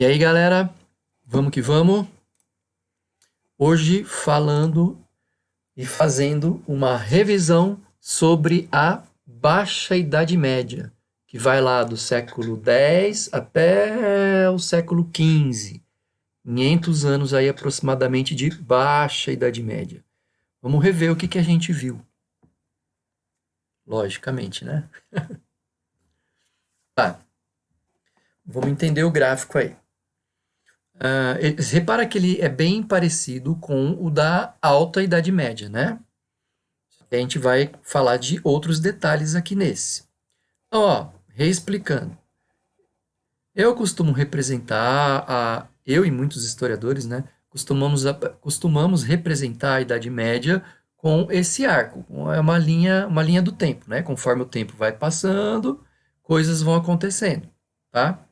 E aí, galera, vamos que vamos. Hoje falando e fazendo uma revisão sobre a Baixa Idade Média, que vai lá do século X até o século XV. 500 anos aí aproximadamente de Baixa Idade Média. Vamos rever o que a gente viu. Logicamente, né? Tá, vamos entender o gráfico aí. Repara que ele é bem parecido com o da Alta Idade Média, né? A gente vai falar de outros detalhes aqui nesse. Então, ó, reexplicando. Eu costumo representar, eu e muitos historiadores, né, costumamos representar a Idade Média com esse arco. É uma linha do tempo, né? Conforme o tempo vai passando, coisas vão acontecendo, tá?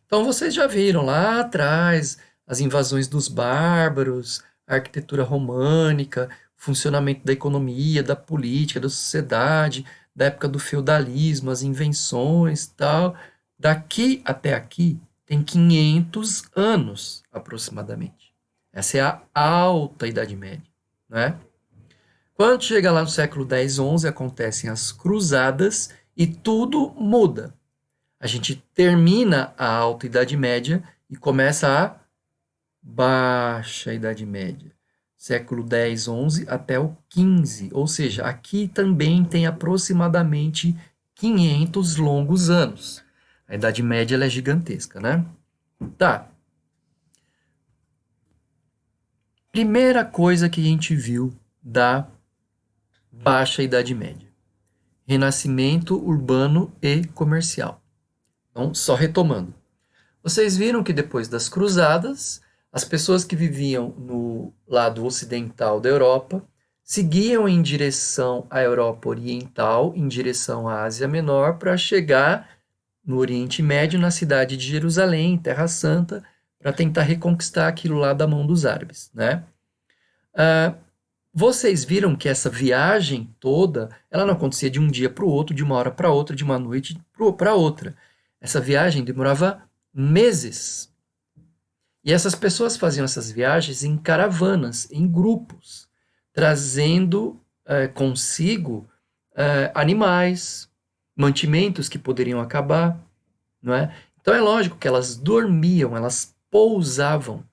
Então vocês já viram lá atrás as invasões dos bárbaros, a arquitetura românica, o funcionamento da economia, da política, da sociedade, da época do feudalismo, as invenções, tal. Daqui até aqui tem 500 anos aproximadamente. Essa é a alta Idade Média, né? Quando chega lá no século 10, 11, acontecem as cruzadas e tudo muda. A gente termina a Alta Idade Média e começa a Baixa Idade Média. Século 10, 11 até o 15. Ou seja, aqui também tem aproximadamente 500 longos anos. A Idade Média ela é gigantesca, né? Tá. Primeira coisa que a gente viu da Baixa Idade Média: renascimento urbano e comercial. Então, só retomando. Vocês viram que depois das cruzadas, as pessoas que viviam no lado ocidental da Europa seguiam em direção à Europa Oriental, em direção à Ásia Menor, para chegar no Oriente Médio, na cidade de Jerusalém, Terra Santa, para tentar reconquistar aquilo lá da mão dos árabes, né? Ah, vocês viram que essa viagem toda, ela não acontecia de um dia para o outro, de uma hora para outra, de uma noite para outra. Essa viagem demorava meses. E essas pessoas faziam essas viagens em caravanas, em grupos, trazendo consigo animais, mantimentos que poderiam acabar, não é? Então é lógico que elas dormiam, elas pousavam,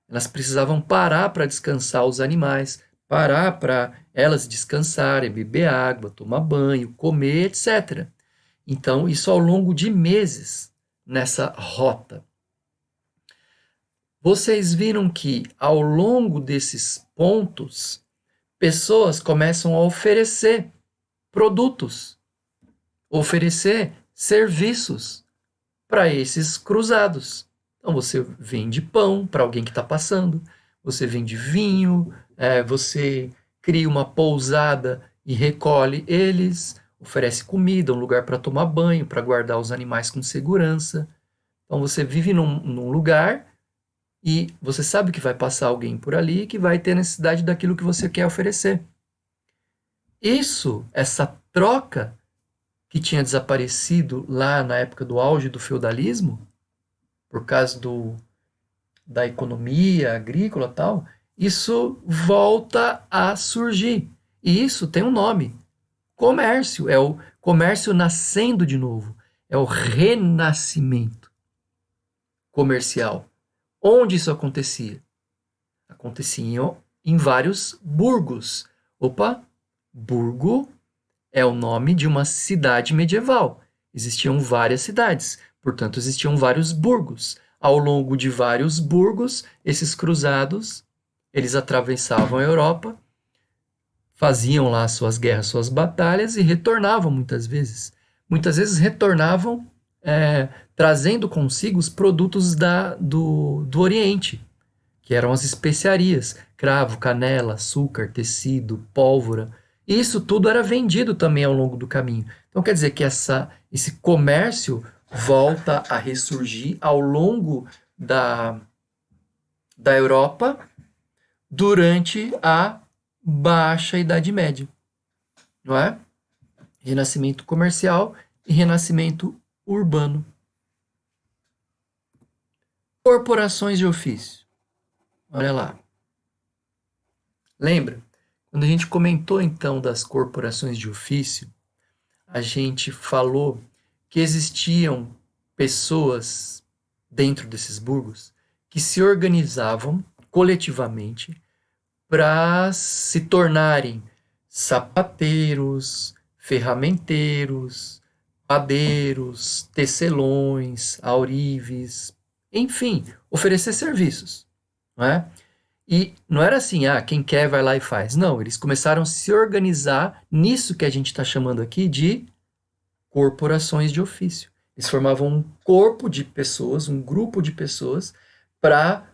elas precisavam parar para descansar os animais, parar para elas descansarem, beber água, tomar banho, comer, etc. Então, isso ao longo de meses nessa rota. Vocês viram que ao longo desses pontos, pessoas começam a oferecer produtos, oferecer serviços para esses cruzados. Então você vende pão para alguém que está passando, você vende vinho, você cria uma pousada e recolhe eles, oferece comida, um lugar para tomar banho, para guardar os animais com segurança. Então você vive num lugar e você sabe que vai passar alguém por ali que vai ter necessidade daquilo que você quer oferecer. Isso, essa troca que tinha desaparecido lá na época do auge do feudalismo, por causa da economia agrícola e tal, isso volta a surgir. E isso tem um nome: comércio. É o comércio nascendo de novo. É o renascimento comercial. Onde isso acontecia? Acontecia em vários burgos. Opa, burgo é o nome de uma cidade medieval. Existiam várias cidades, portanto, existiam vários burgos. Ao longo de vários burgos, esses cruzados, eles atravessavam a Europa, faziam lá suas guerras, suas batalhas e retornavam muitas vezes. Muitas vezes retornavam trazendo consigo os produtos do Oriente, que eram as especiarias, cravo, canela, açúcar, tecido, pólvora. Isso tudo era vendido também ao longo do caminho. Então quer dizer que esse comércio volta a ressurgir ao longo da Europa durante a Baixa Idade Média, não é? Renascimento comercial e renascimento urbano. Corporações de ofício. Olha lá. Lembra? Quando a gente comentou então das corporações de ofício, a gente falou que existiam pessoas dentro desses burgos que se organizavam coletivamente para se tornarem sapateiros, ferramenteiros, padeiros, tecelões, aurives, enfim, oferecer serviços, não é? E não era assim, quem quer vai lá e faz. Não, eles começaram a se organizar nisso que a gente está chamando aqui de corporações de ofício. Eles formavam um corpo de pessoas, um grupo de pessoas, para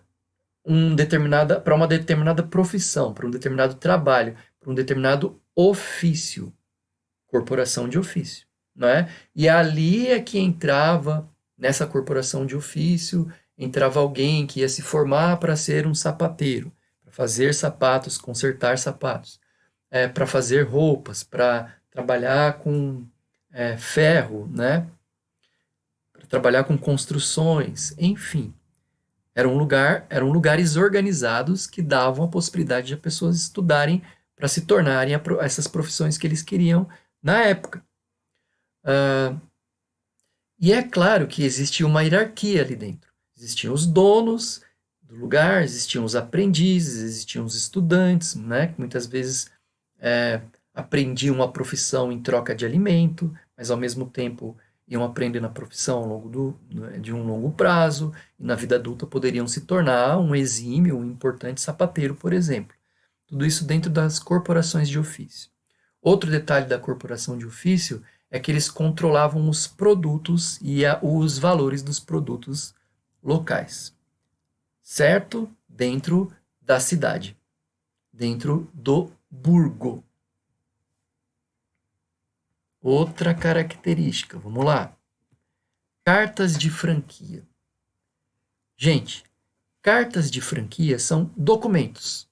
para uma determinada profissão, para um determinado trabalho, para um determinado ofício, corporação de ofício, não é? E ali é que entrava nessa corporação de ofício, entrava alguém que ia se formar para ser um sapateiro, para fazer sapatos, consertar sapatos, para fazer roupas, para trabalhar com ferro, né? Para trabalhar com construções, enfim. Eram lugares organizados que davam a possibilidade de as pessoas estudarem para se tornarem essas profissões que eles queriam na época. E é claro que existia uma hierarquia ali dentro. Existiam os donos do lugar, existiam os aprendizes, existiam os estudantes, né, que muitas vezes aprendiam a profissão em troca de alimento, mas ao mesmo tempo iam aprendendo a profissão ao longo de um longo prazo, e na vida adulta poderiam se tornar um exímio, um importante sapateiro, por exemplo. Tudo isso dentro das corporações de ofício. Outro detalhe da corporação de ofício é que eles controlavam os produtos e os valores dos produtos locais, certo? Dentro da cidade, dentro do burgo. Outra característica, vamos lá. Cartas de franquia. Gente, cartas de franquia são documentos.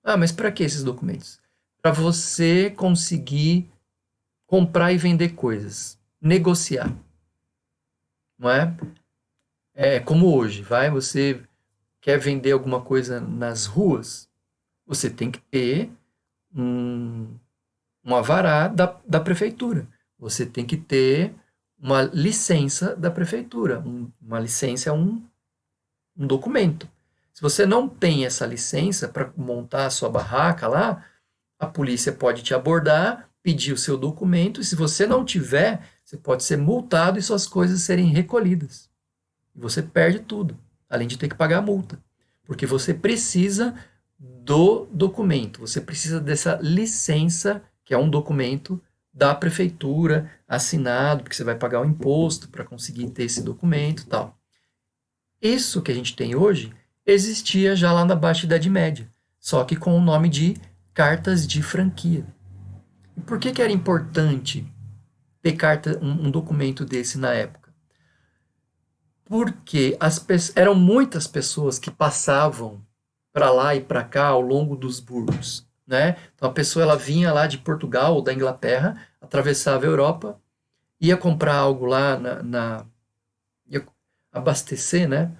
Mas para que esses documentos? Para você conseguir comprar e vender coisas, negociar. Não é? É como hoje, você quer vender alguma coisa nas ruas, você tem que ter um alvará da prefeitura. Você tem que ter uma licença da prefeitura. Uma licença é um documento. Se você não tem essa licença para montar a sua barraca lá, a polícia pode te abordar, pedir o seu documento, e se você não tiver, você pode ser multado e suas coisas serem recolhidas. E você perde tudo, além de ter que pagar a multa. Porque você precisa do documento, você precisa dessa licença, que é um documento da prefeitura, assinado, porque você vai pagar o imposto para conseguir ter esse documento e tal. Isso que a gente tem hoje existia já lá na Baixa Idade Média, só que com o nome de cartas de franquia. E por que era importante ter um documento desse na época? Porque eram muitas pessoas que passavam para lá e para cá ao longo dos burgos, né? Então a pessoa ela vinha lá de Portugal ou da Inglaterra, atravessava a Europa, ia comprar algo lá ia abastecer, né?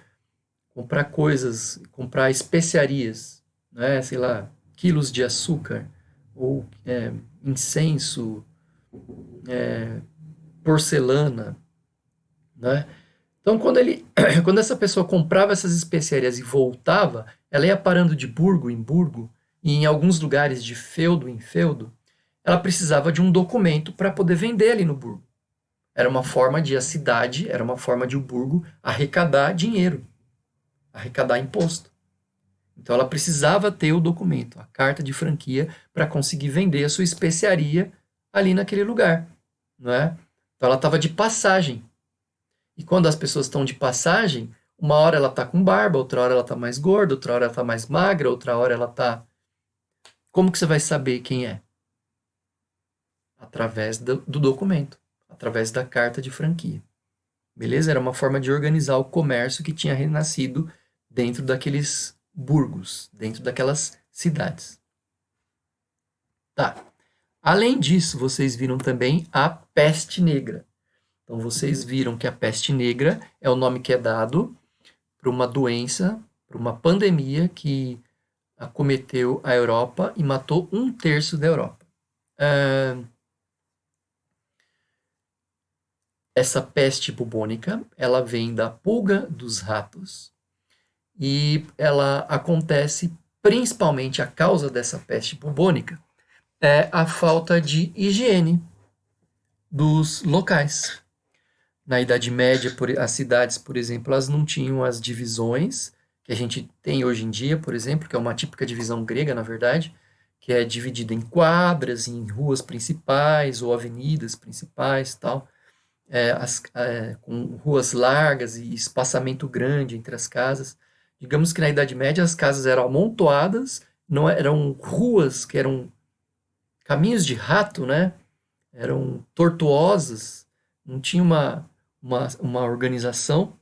Comprar coisas, comprar especiarias, né? Sei lá, quilos de açúcar ou incenso, porcelana, né? Então, quando essa pessoa comprava essas especiarias e voltava, ela ia parando de burgo em burgo, e em alguns lugares de feudo em feudo, ela precisava de um documento para poder vender ali no burgo. Era uma forma de a cidade, era uma forma de o burgo arrecadar dinheiro, arrecadar imposto. Então, ela precisava ter o documento, a carta de franquia, para conseguir vender a sua especiaria ali naquele lugar, não é? Então, ela estava de passagem. E quando as pessoas estão de passagem, uma hora ela está com barba, outra hora ela está mais gorda, outra hora ela está mais magra, outra hora ela está... Como que você vai saber quem é? Através do documento, através da carta de franquia. Beleza? Era uma forma de organizar o comércio que tinha renascido dentro daqueles burgos, dentro daquelas cidades. Tá. Além disso, vocês viram também a peste negra. Então, vocês viram que a peste negra é o nome que é dado por uma doença, por uma pandemia que acometeu a Europa e matou 1/3 da Europa. Essa peste bubônica, ela vem da pulga dos ratos e ela acontece principalmente, a causa dessa peste bubônica é a falta de higiene dos locais. Na Idade Média, as cidades, por exemplo, elas não tinham as divisões que a gente tem hoje em dia, por exemplo, que é uma típica divisão grega, na verdade, que é dividida em quadras, em ruas principais ou avenidas principais, tal, com ruas largas e espaçamento grande entre as casas. Digamos que na Idade Média as casas eram amontoadas, não eram ruas que eram caminhos de rato, né? Eram tortuosas, não tinha uma organização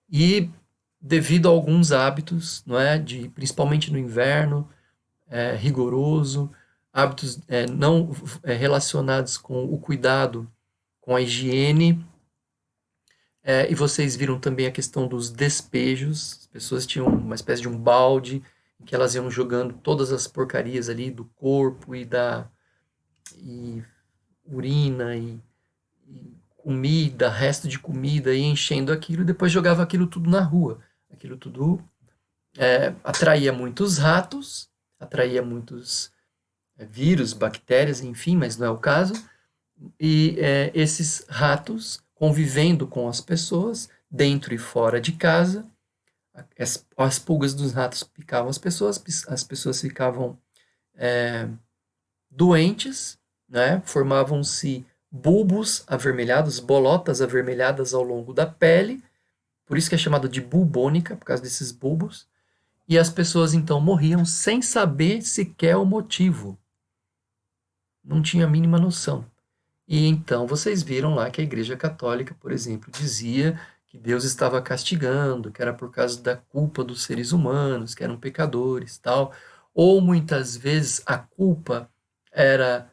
e devido a alguns hábitos, não é, principalmente no inverno, rigoroso, hábitos não relacionados com o cuidado, com a higiene, e vocês viram também a questão dos despejos, as pessoas tinham uma espécie de um balde em que elas iam jogando todas as porcarias ali do corpo e urina e comida, resto de comida, e enchendo aquilo, e depois jogava aquilo tudo na rua. Aquilo tudo atraía muitos ratos, atraía muitos vírus, bactérias, enfim, mas não é o caso. E esses ratos, convivendo com as pessoas, dentro e fora de casa, as pulgas dos ratos picavam as pessoas ficavam doentes, né? Formavam-se bulbos avermelhados, bolotas avermelhadas ao longo da pele, por isso que é chamado de bubônica, por causa desses bulbos, e as pessoas então morriam sem saber sequer o motivo. Não tinha a mínima noção. E então vocês viram lá que a Igreja Católica, por exemplo, dizia que Deus estava castigando, que era por causa da culpa dos seres humanos, que eram pecadores, tal. Ou muitas vezes a culpa era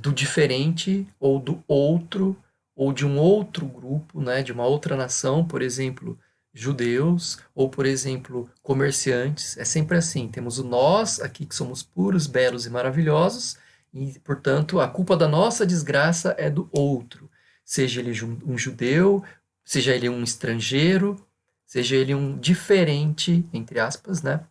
do diferente ou do outro, ou de um outro grupo, né, de uma outra nação, por exemplo, judeus, ou por exemplo, comerciantes. É sempre assim, temos o nós aqui que somos puros, belos e maravilhosos, e, portanto, a culpa da nossa desgraça é do outro, seja ele um judeu, seja ele um estrangeiro, seja ele um diferente, entre aspas, né,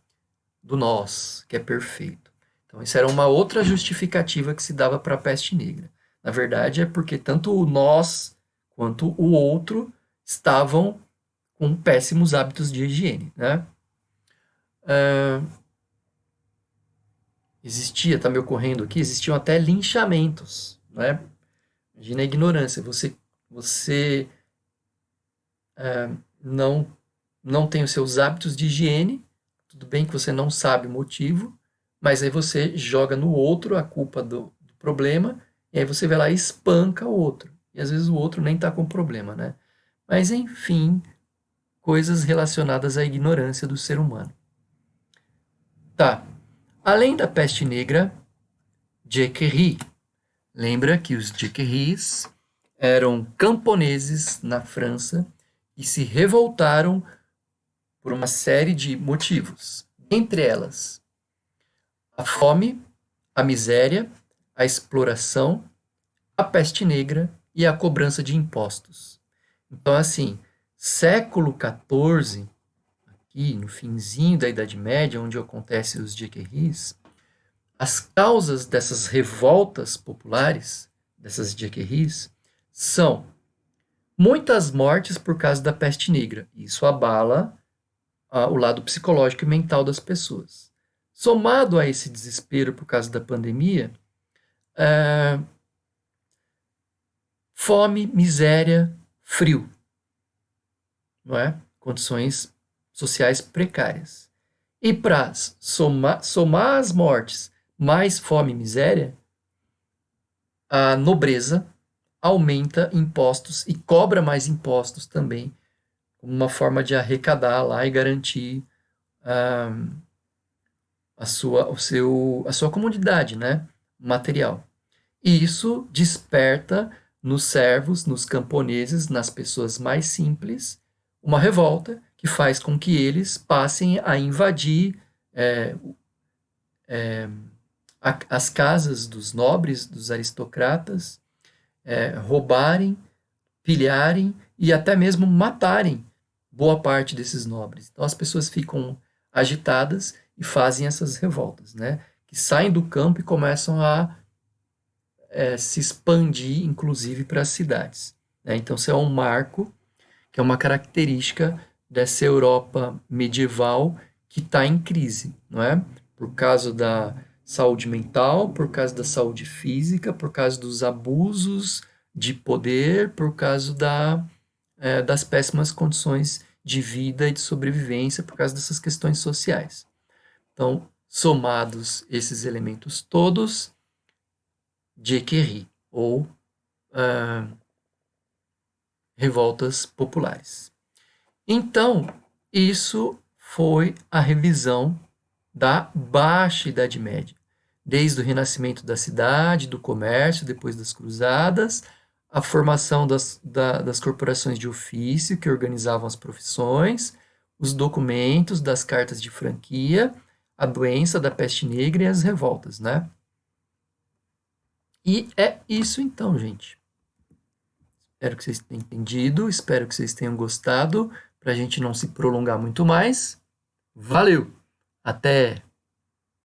do nós, que é perfeito. Então, isso era uma outra justificativa que se dava para a peste negra. Na verdade, é porque tanto o nós quanto o outro estavam com péssimos hábitos de higiene, né? Está me ocorrendo aqui, existiam até linchamentos, né? Imagina a ignorância, você não, não tem os seus hábitos de higiene, tudo bem que você não sabe o motivo, mas aí você joga no outro a culpa do problema, e aí você vai lá e espanca o outro. E às vezes o outro nem está com problema, né? Mas enfim, coisas relacionadas à ignorância do ser humano. Tá. Além da peste negra, Jequerri. Lembra que os Jequerris eram camponeses na França e se revoltaram por uma série de motivos. Entre elas, a fome, a miséria, a exploração, a peste negra e a cobrança de impostos. Então, assim, século XIV, aqui no finzinho da Idade Média, onde acontecem os Jequerris, as causas dessas revoltas populares, dessas Jequerris, são muitas mortes por causa da peste negra. Isso abala o lado psicológico e mental das pessoas. Somado a esse desespero por causa da pandemia, fome, miséria, frio, não é? Condições sociais precárias. E para somar as mortes, mais fome e miséria, a nobreza aumenta impostos e cobra mais impostos também, como uma forma de arrecadar lá e garantir a sua comunidade, né, material. E isso desperta nos servos, nos camponeses, nas pessoas mais simples, uma revolta que faz com que eles passem a invadir as casas dos nobres, dos aristocratas, roubarem, pilharem e até mesmo matarem boa parte desses nobres. Então as pessoas ficam agitadas e fazem essas revoltas, né? Que saem do campo e começam a se expandir, inclusive, para as cidades. Né? Então isso é um marco, que é uma característica dessa Europa medieval que está em crise, não é? Por causa da saúde mental, por causa da saúde física, por causa dos abusos de poder, por causa das péssimas condições de vida e de sobrevivência, por causa dessas questões sociais. Então, somados esses elementos todos, Jequerie, ou revoltas populares. Então, isso foi a revisão da Baixa Idade Média, desde o renascimento da cidade, do comércio, depois das cruzadas, a formação das corporações de ofício que organizavam as profissões, os documentos das cartas de franquia, a doença da peste negra e as revoltas, né? E é isso então, gente. Espero que vocês tenham entendido, espero que vocês tenham gostado, para a gente não se prolongar muito mais. Valeu! Até!